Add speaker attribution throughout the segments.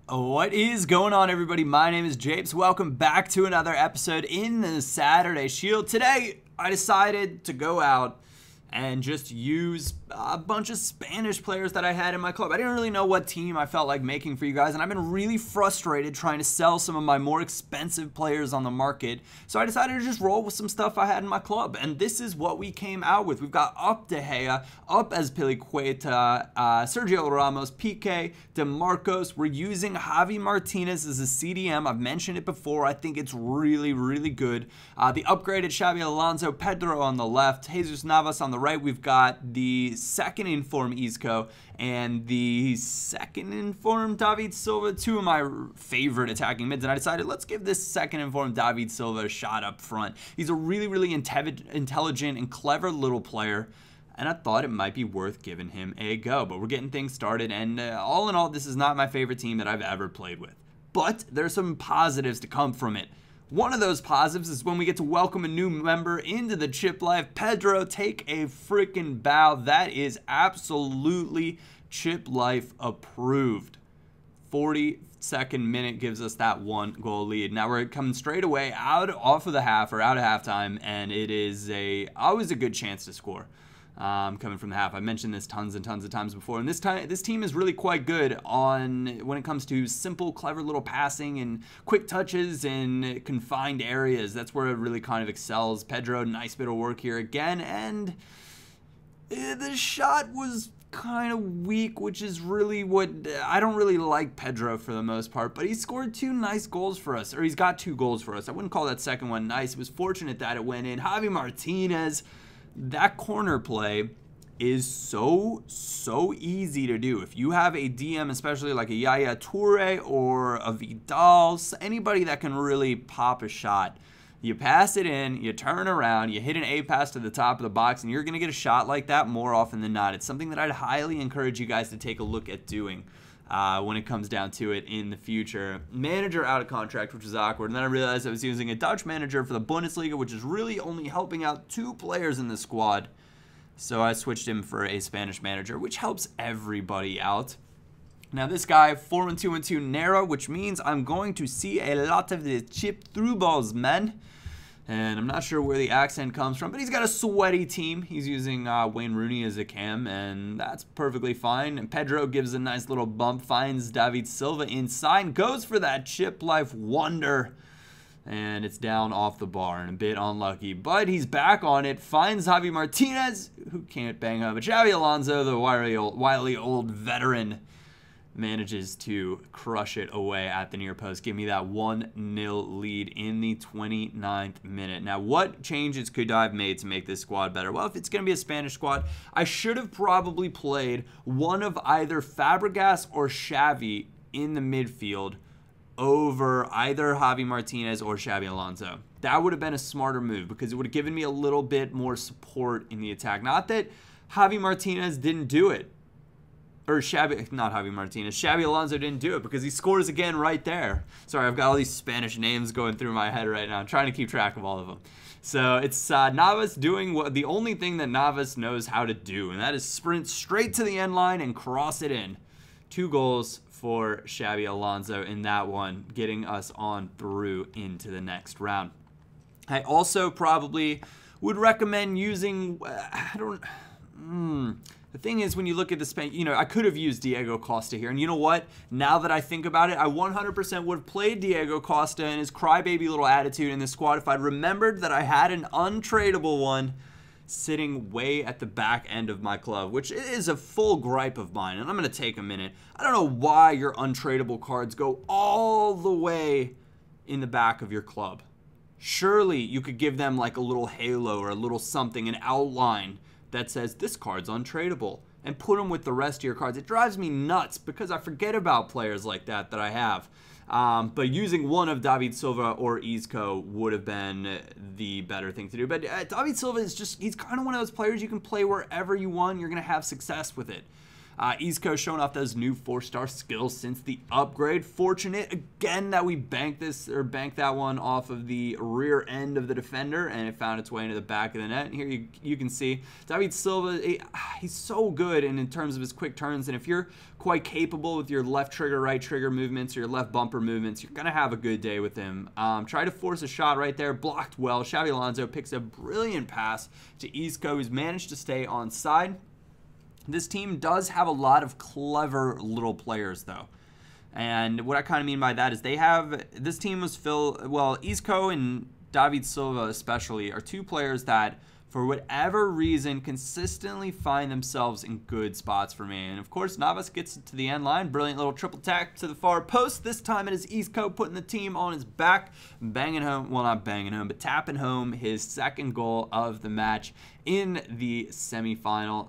Speaker 1: What is going on, everybody? My name is Japes. Welcome back to another episode in the Saturday Shield. Today, I decided to go out and just use a bunch of Spanish players that I had in my club. I didn't really know what team I felt like making for you guys, and I've been really frustrated trying to sell some of my more expensive players on the market. So I decided to just roll with some stuff I had in my club, and this is what we came out with. We've got up De Gea, up as Piliqueta, Sergio Ramos, Piqué, DeMarcos. We're using Javi Martinez as a CDM. I've mentioned it before. I think it's really, really good. The upgraded Xabi Alonso, Pedro on the left, Jesus Navas on the right. We've got the second informed Isco and the second informed David Silva, two of my favorite attacking mids, and I decided let's give this second informed David Silva a shot up front. He's a really, really intelligent and clever little player, and I thought it might be worth giving him a go. But we're getting things started, and all in all, this is not my favorite team that I've ever played with, but there's some positives to come from it. One of those positives is when we get to welcome a new member into the chip life. Pedro, take a freaking bow. That is absolutely chip life approved. 42nd minute gives us that 1-goal lead. Now we're coming straight away out of halftime, and it is always a good chance to score. Coming from the half. I mentioned this tons and tons of times before, and this team is really quite good when it comes to simple, clever little passing and quick touches in confined areas. That's where it really kind of excels. Pedro, nice bit of work here again, and the shot was kind of weak, which is really what I don't really like Pedro for the most part, but he scored two nice goals for us, or he's got two goals for us. I wouldn't call that second one nice. It was fortunate that it went in. Javi Martinez, that corner play is so easy to do. If you have a DM, especially like a Yaya Toure or a Vidal, anybody that can really pop a shot, you pass it in, you turn around, you hit an A pass to the top of the box, and you're going to get a shot like that more often than not. It's something that I'd highly encourage you guys to take a look at doing when it comes down to it in the future. Manager out of contract, which is awkward, and then I realized I was using a Dutch manager for the Bundesliga, which is really only helping out two players in the squad. So I switched him for a Spanish manager, which helps everybody out. Now this guy, 4-1-2-1-2 narrow, which means I'm going to see a lot of the chip through balls, man. And I'm not sure where the accent comes from, but he's got a sweaty team. He's using Wayne Rooney as a cam, and that's perfectly fine. And Pedro gives a nice little bump, finds David Silva inside, goes for that chip life wonder. And it's down off the bar and a bit unlucky, but he's back on it. Finds Javi Martinez, who can't bang up. But Xabi Alonso, the wily old veteran, manages to crush it away at the near post. Give me that 1-0 lead in the 29th minute. Now, what changes could I have made to make this squad better? Well, if it's going to be a Spanish squad, I should have probably played one of either Fabregas or Xavi in the midfield over either Javi Martinez or Xabi Alonso. That would have been a smarter move because it would have given me a little bit more support in the attack. Not that Javi Martinez didn't do it. Or Xabi Alonso didn't do it because he scores again right there. Sorry, I've got all these Spanish names going through my head right now. I'm trying to keep track of all of them. So it's Navas doing the only thing that Navas knows how to do, and that is sprint straight to the end line and cross it in. 2 goals for Xabi Alonso in that one, getting us on through into the next round. I also probably would recommend using, the thing is, when you look at the Spain, I could have used Diego Costa here. And you know what? Now that I think about it, I 100% would have played Diego Costa and his crybaby little attitude in this squad if I'd remembered that I had an untradeable one sitting way at the back end of my club, which is a full gripe of mine. And I'm going to take a minute. I don't know why your untradeable cards go all the way in the back of your club. Surely you could give them like a little halo or a little something, an outline that says this card's untradeable, and put them with the rest of your cards. It drives me nuts because I forget about players like that I have. But using one of David Silva or Isco would have been the better thing to do. But David Silva is he's kind of one of those players you can play wherever you want. You're going to have success with it. Isco showing off those new 4-star skills since the upgrade. Fortunate again that we banked that one off of the rear end of the defender, and it found its way into the back of the net. And here you can see David Silva, he's so good in terms of his quick turns, and if you're quite capable with your left trigger, right trigger movements, or your left bumper movements, you're going to have a good day with him. Try to force a shot right there, blocked well. Xabi Alonso picks a brilliant pass to Isco, who's managed to stay on side. This team does have a lot of clever little players, though. And what I kind of mean by that is this team was Isco and David Silva especially are two players that, for whatever reason, consistently find themselves in good spots for me. And of course, Navas gets it to the end line. Brilliant little triple tack to the far post. This time it is Isco putting the team on his back, banging home, well, not banging home, but tapping home his second goal of the match in the semifinal.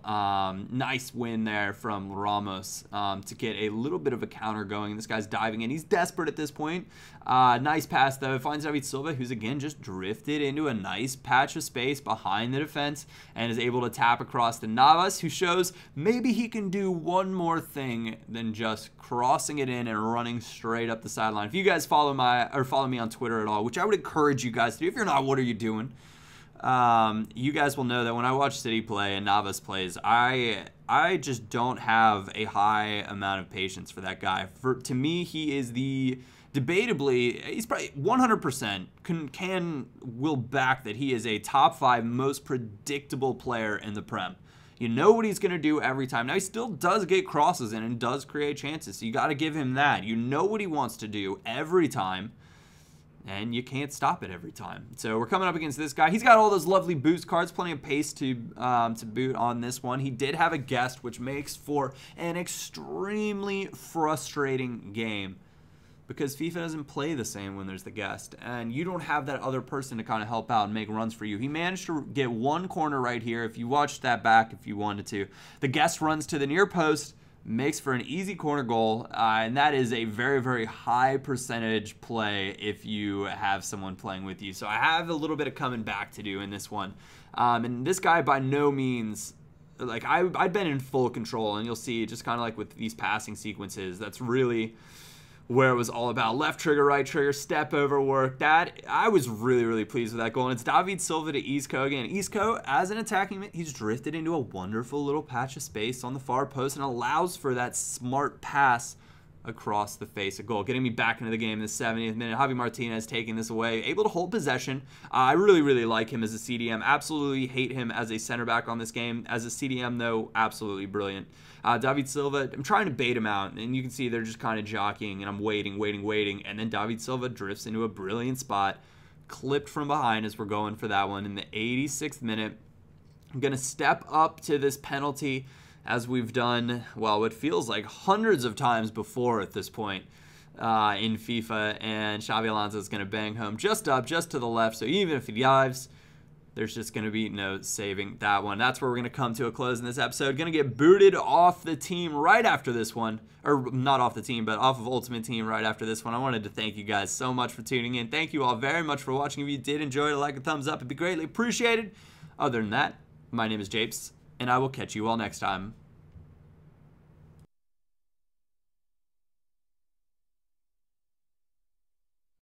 Speaker 1: Nice win there from Ramos to get a little bit of a counter going. This guy's diving in. He's desperate at this point. Nice pass, though. Finds David Silva, who's again just drifted into a nice patch of space behind the defense and is able to tap across to Navas, who shows maybe he can do one more thing than just crossing it in and running straight up the sideline. If you guys follow me on Twitter at all, which I would encourage you guys to do. If you're not, what are you doing? You guys will know that when I watch City play and Navas plays, I just don't have a high amount of patience for that guy. To me, he is debatably, he's probably 100% will back that he is a top 5 most predictable player in the Prem. You know what he's going to do every time. Now, he still does get crosses in and does create chances, so you got to give him that. You know what he wants to do every time, and you can't stop it every time. So we're coming up against this guy. He's got all those lovely boost cards, plenty of pace to boot on this one. He did have a guest, which makes for an extremely frustrating game, because FIFA doesn't play the same when there's the guest, and you don't have that other person to kind of help out and make runs for you. He managed to get one corner right here. If you watched that back, if you wanted to, the guest runs to the near post, makes for an easy corner goal, and that is a very, very high percentage play if you have someone playing with you. So I have a little bit of coming back to do in this one. And this guy by no means, like I've been in full control, and you'll see just kind of like with these passing sequences, that's really where it was all about. Left trigger, right trigger, step over work. That, I was really, really pleased with that goal. And it's David Silva to Isco again. Isco, as an attacking mid, he's drifted into a wonderful little patch of space on the far post and allows for that smart pass across the face of goal, getting me back into the game in the 70th minute. Javi Martinez taking this away, able to hold possession. I really, really like him as a CDM. Absolutely hate him as a center back on this game. As a CDM, though, absolutely brilliant. David Silva, I'm trying to bait him out, and you can see they're just kind of jockeying, and I'm waiting, and then David Silva drifts into a brilliant spot, clipped from behind as we're going for that one in the 86th minute. I'm going to step up to this penalty as we've done, well, what feels like hundreds of times before at this point in FIFA, and Xabi Alonso is going to bang home just up, just to the left, so even if he dives, there's just going to be no saving that one. That's where we're going to come to a close in this episode. Going to get booted off the team right after this one. Or not off the team, but off of Ultimate Team right after this one. I wanted to thank you guys so much for tuning in. Thank you all very much for watching. If you did enjoy it, like a thumbs up. It'd be greatly appreciated. Other than that, my name is Japes, and I will catch you all next time.